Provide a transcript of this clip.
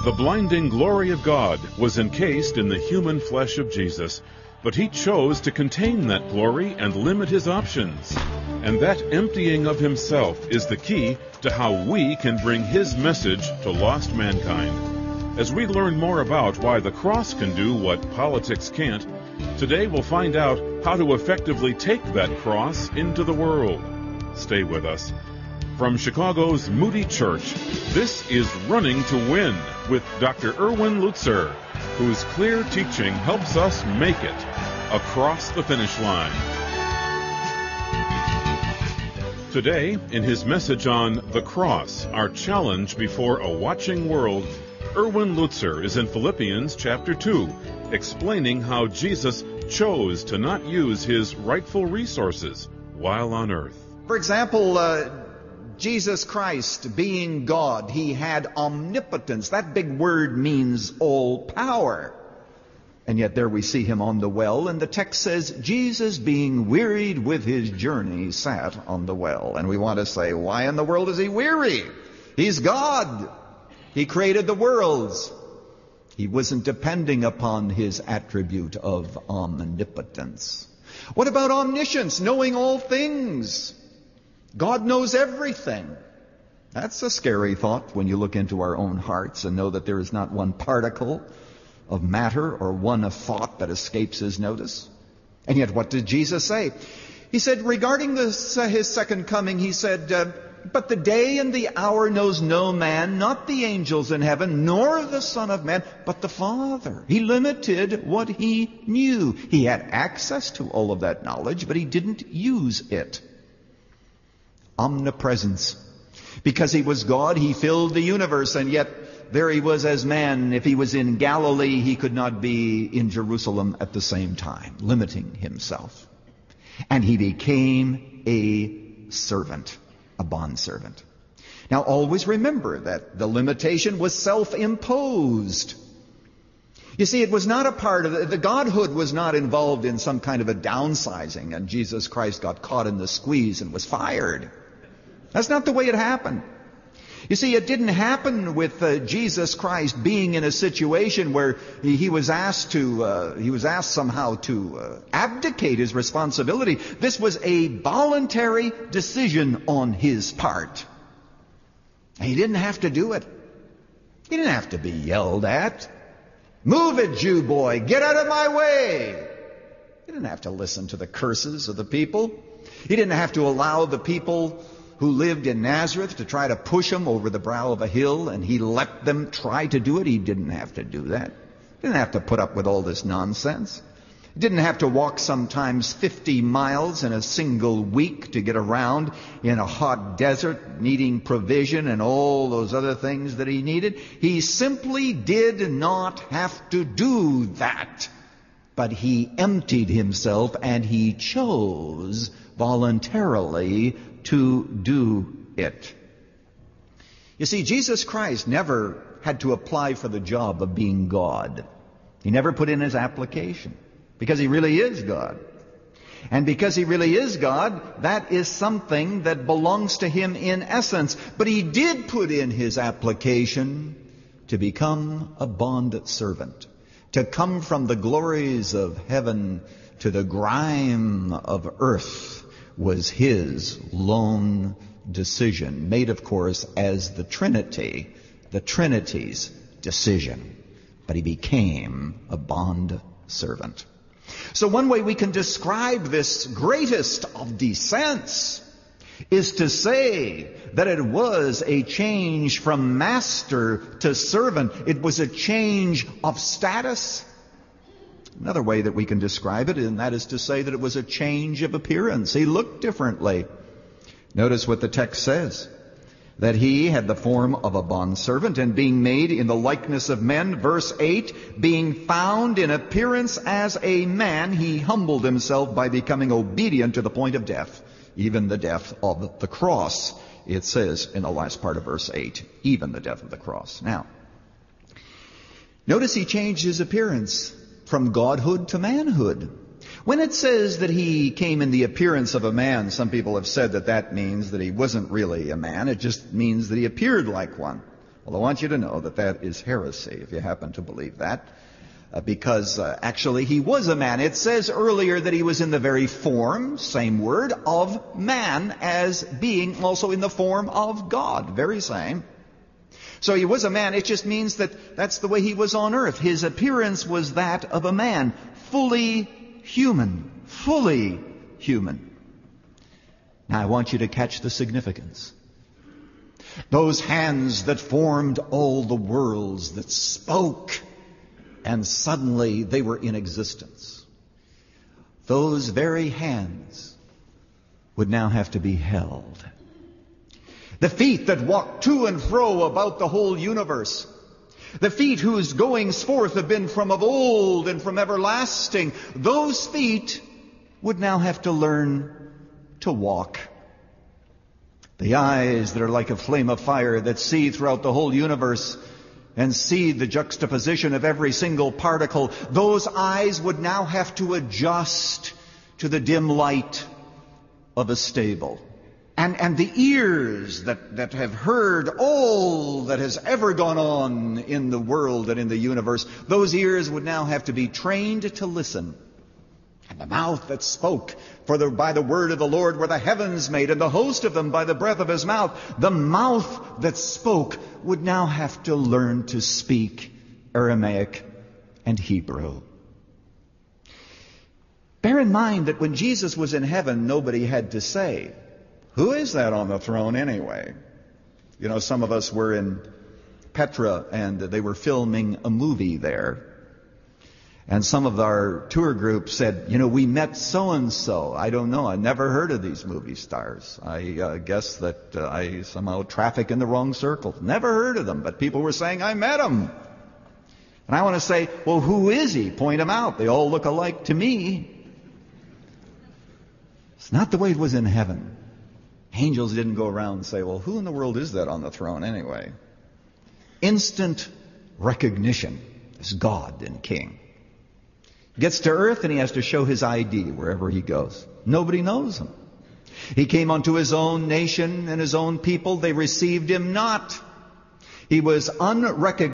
The blinding glory of God was encased in the human flesh of Jesus, but he chose to contain that glory and limit his options. And that emptying of himself is the key to how we can bring his message to lost mankind. As we learn more about why the cross can do what politics can't, today we'll find out how to effectively take that cross into the world. Stay with us. From Chicago's Moody Church, this is Running to Win with Dr. Erwin Lutzer, whose clear teaching helps us make it across the finish line. Today, in his message on the cross, our challenge before a watching world, Erwin Lutzer is in Philippians chapter 2, explaining how Jesus chose to not use his rightful resources while on earth. For example, Jesus Christ, being God, he had omnipotence. That big word means all power. And yet there we see him on the well, and the text says, Jesus, being wearied with his journey, sat on the well. And we want to say, why in the world is he weary? He's God. He created the worlds. He wasn't depending upon his attribute of omnipotence. What about omniscience, knowing all things? God knows everything. That's a scary thought when you look into our own hearts and know that there is not one particle of matter or one of thought that escapes his notice. And yet what did Jesus say? He said regarding his second coming, he said, but the day and the hour knows no man, not the angels in heaven, nor the Son of Man, but the Father. He limited what he knew. He had access to all of that knowledge, but he didn't use it. Omnipresence. Because he was God, he filled the universe, and yet there he was as man. If he was in Galilee, he could not be in Jerusalem at the same time, limiting himself. And he became a servant, a bondservant. Now always remember that the limitation was self-imposed. You see, it was not a part of the godhood was not involved in some kind of a downsizing, and Jesus Christ got caught in the squeeze and was fired. That's not the way it happened. You see, it didn't happen with Jesus Christ being in a situation where he was asked somehow to abdicate his responsibility. This was a voluntary decision on his part. He didn't have to do it. He didn't have to be yelled at. Move it, Jew boy. Get out of my way. He didn't have to listen to the curses of the people. He didn't have to allow the people who lived in Nazareth to try to push him over the brow of a hill, and he let them try to do it. He didn't have to do that. He didn't have to put up with all this nonsense. He didn't have to walk sometimes 50 miles in a single week to get around in a hot desert, needing provision and all those other things that he needed. He simply did not have to do that. But he emptied himself, and he chose voluntarily to do it. You see, Jesus Christ never had to apply for the job of being God. He never put in his application, because he really is God. And because he really is God, that is something that belongs to him in essence. But he did put in his application to become a bond servant, to come from the glories of heaven to the grime of earth was his lone decision, made, of course, as the Trinity's decision. But he became a bond servant. So one way we can describe this greatest of descents is to say that it was a change from master to servant. It was a change of status. Another way that we can describe it, and that is to say that it was a change of appearance. He looked differently. Notice what the text says, that he had the form of a bondservant, and being made in the likeness of men, verse 8, being found in appearance as a man, he humbled himself by becoming obedient to the point of death, even the death of the cross. It says in the last part of verse 8, even the death of the cross. Now, notice he changed his appearance from godhood to manhood. When it says that he came in the appearance of a man, some people have said that that means that he wasn't really a man. It just means that he appeared like one. Well, I want you to know that that is heresy, if you happen to believe that, because actually he was a man. It says earlier that he was in the very form, same word, of man, as being also in the form of God. Very same. So he was a man. It just means that that's the way he was on earth. His appearance was that of a man, fully human. Fully human. Now I want you to catch the significance. Those hands that formed all the worlds, that spoke, and suddenly they were in existence. Those very hands would now have to be held. The feet that walked to and fro about the whole universe. The feet whose goings forth have been from of old and from everlasting. Those feet would now have to learn to walk. The eyes that are like a flame of fire that see throughout the whole universe and see the juxtaposition of every single particle. Those eyes would now have to adjust to the dim light of a stable. And the ears that have heard all that has ever gone on in the world and in the universe, those ears would now have to be trained to listen. And the mouth that spoke, by the word of the Lord were the heavens made, and the host of them by the breath of his mouth. The mouth that spoke would now have to learn to speak Aramaic and Hebrew. Bear in mind that when Jesus was in heaven, nobody had to say, "Who is that on the throne anyway?" You know, some of us were in Petra and they were filming a movie there. And some of our tour group said, "You know, we met so-and-so." I don't know. I never heard of these movie stars. I guess that I somehow traffic in the wrong circle. Never heard of them. But people were saying, "I met him." And I want to say, "Well, who is he?" Point him out. They all look alike to me. It's not the way it was in heaven. Angels didn't go around and say, "Well, who in the world is that on the throne anyway?" Instant recognition as God and King. Gets to earth and he has to show his ID wherever he goes. Nobody knows him. He came unto his own nation and his own people. They received him not. He was unrecognized.